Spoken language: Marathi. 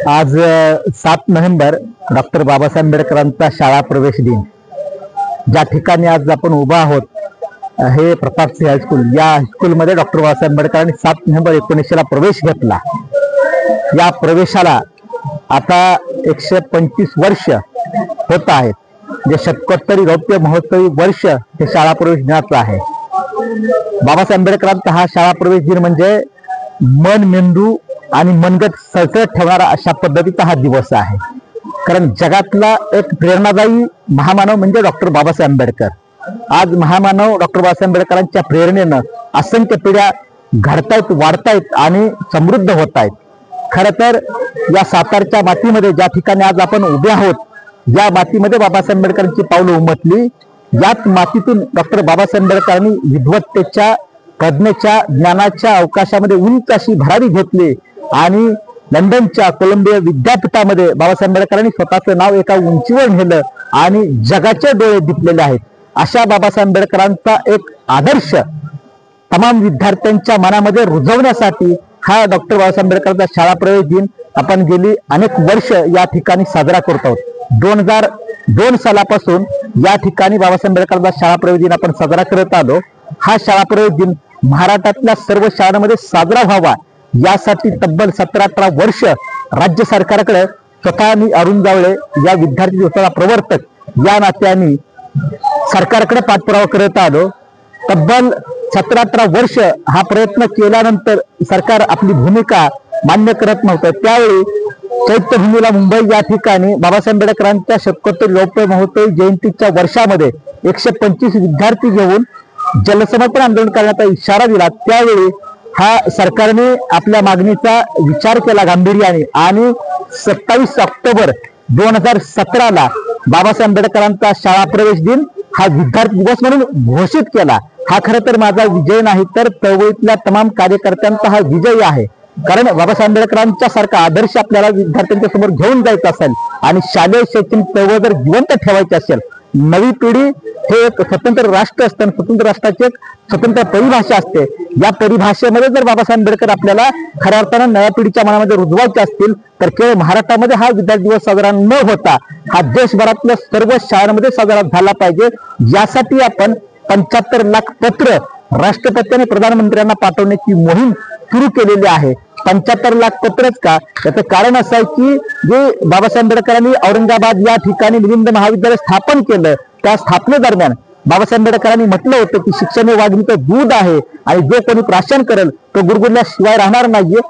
आज 7 नोव्हेंबर डॉक्टर बाबासाहेब आंबेडकरांचा शाळा प्रवेश दिन। ज्या ठिकाणी आज आपण उभा आहोत हे प्रतापसिंह हायस्कूल। या हायस्कूलमध्ये डॉक्टर बाबासाहेब आंबेडकरांनी 7 नोव्हेंबर 1900 ला प्रवेश घेतला। या प्रवेशाला आता 125 वर्ष होत आहेत। जे शतकोत्तरी रौप्य महोत्सवी वर्ष हे शाळा प्रवेश दिनाचं आहे। बाबासाहेब आंबेडकरांचा हा शाळा प्रवेश दिन म्हणजे मन, मेंदू आणि मनगट सळसळत ठेवणारा अशा पद्धतीचा हा दिवस आहे। कारण जगातला एक प्रेरणादायी महामानव म्हणजे डॉक्टर बाबासाहेब आंबेडकर। आज महामानव डॉक्टर बाबासाहेब आंबेडकरांच्या प्रेरणेनं असंख्य पिढ्या घडतायत, वाढतायत आणि समृद्ध होत आहेत। खरं तर या सातारच्या मातीमध्ये ज्या ठिकाणी आज आपण उभे आहोत, या मातीमध्ये बाबासाहेब आंबेडकरांची पावलं उमटली। याच मातीतून डॉक्टर बाबासाहेब आंबेडकरांनी विद्वत्तेच्या, प्रज्ञेच्या, ज्ञानाच्या अवकाशामध्ये उंच अशी भरारी घेतली आणि लंडनच्या कोलंबिया विद्यापीठामध्ये बाबासाहेब आंबेडकरांनी स्वतःचं नाव एका उंचीवर नेलं आणि जगाचे डोळे दिपलेले आहेत। अशा बाबासाहेब आंबेडकरांचा एक आदर्श तमाम विद्यार्थ्यांच्या मनामध्ये रुजवण्यासाठी हा डॉक्टर बाबासाहेब आंबेडकरांचा शाळा प्रवेश दिन आपण गेली अनेक वर्ष या ठिकाणी साजरा करत आहोत। 2002 सालापासून या ठिकाणी बाबासाहेब आंबेडकरांचा शाळा प्रवेश दिन आपण साजरा करत आलो। हा शाळा प्रवेश दिन महाराष्ट्रातल्या सर्व शाळांमध्ये साजरा व्हावा यासाठी तब्बल 17-18 वर्ष राज्य सरकारकडे स्वतः मी अरुण जावळे या विद्यार्थी दिवसाचा प्रवर्तक या नात्याने सरकारकडे पाठपुरावा करत आलो। तब्बल 17-18 वर्ष हा प्रयत्न केल्यानंतर सरकार आपली भूमिका मान्य करत नव्हतं। त्यावेळी चैत्यभूमीला मुंबई या ठिकाणी बाबासाहेब आंबेडकरांच्या शतकोत्तरी रौप्य महोत्सवी जयंतीच्या वर्षामध्ये 125 विद्यार्थी घेऊन जलसमर्पण आंदोलन करण्याचा इशारा दिला। त्यावेळी हा सरकारने आपल्या मागणीचा विचार केला गांभीर्याने आणि 27 ऑक्टोबर 2017 ला बाबासाहेब आंबेडकरांचा शाळा प्रवेश दिन हा विद्यार्थी दिवस म्हणून घोषित केला। हा खरं तर माझा विजय नाही तर चळवळीतल्या तमाम कार्यकर्त्यांचा हा विजय आहे। कारण बाबासाहेब आंबेडकरांच्या सारखा आदर्श आपल्याला विद्यार्थ्यांच्या समोर घेऊन जायचा असेल आणि शालेय शैक्षणिक चळवळ जर जिवंत ठेवायची असेल, नवी पिढी हे एक स्वतंत्र राष्ट्र असतं, स्वतंत्र राष्ट्राची एक स्वतंत्र परिभाषा असते। या परिभाषेमध्ये जर बाबासाहेब आंबेडकर आपल्याला खऱ्या अर्थानं नव्या पिढीच्या मनामध्ये रुजवायचे असतील तर केवळ महाराष्ट्रामध्ये हा विद्यार्थी दिवस साजरा न होता हा देशभरातल्या सर्व शाळांमध्ये साजरा झाला पाहिजे। यासाठी आपण 75 लाख पत्र राष्ट्रपती आणि प्रधानमंत्र्यांना पाठवण्याची मोहीम सुरू केलेली आहे। 75 लाख पत्रच का? त्याचं कारण असं आहे की जे बाबासाहेब आंबेडकरांनी औरंगाबाद या ठिकाणी मिलिंद महाविद्यालय स्थापन केलं, त्या स्थापनेदरम्यान बाबासाहेब आंबेडकरांनी म्हटलं होतं की शिक्षण हे वाघिणीचं दूध आहे आणि जो कोणी प्राशन करेल तो गुरगुरल्याशिवाय राहणार नाहीये।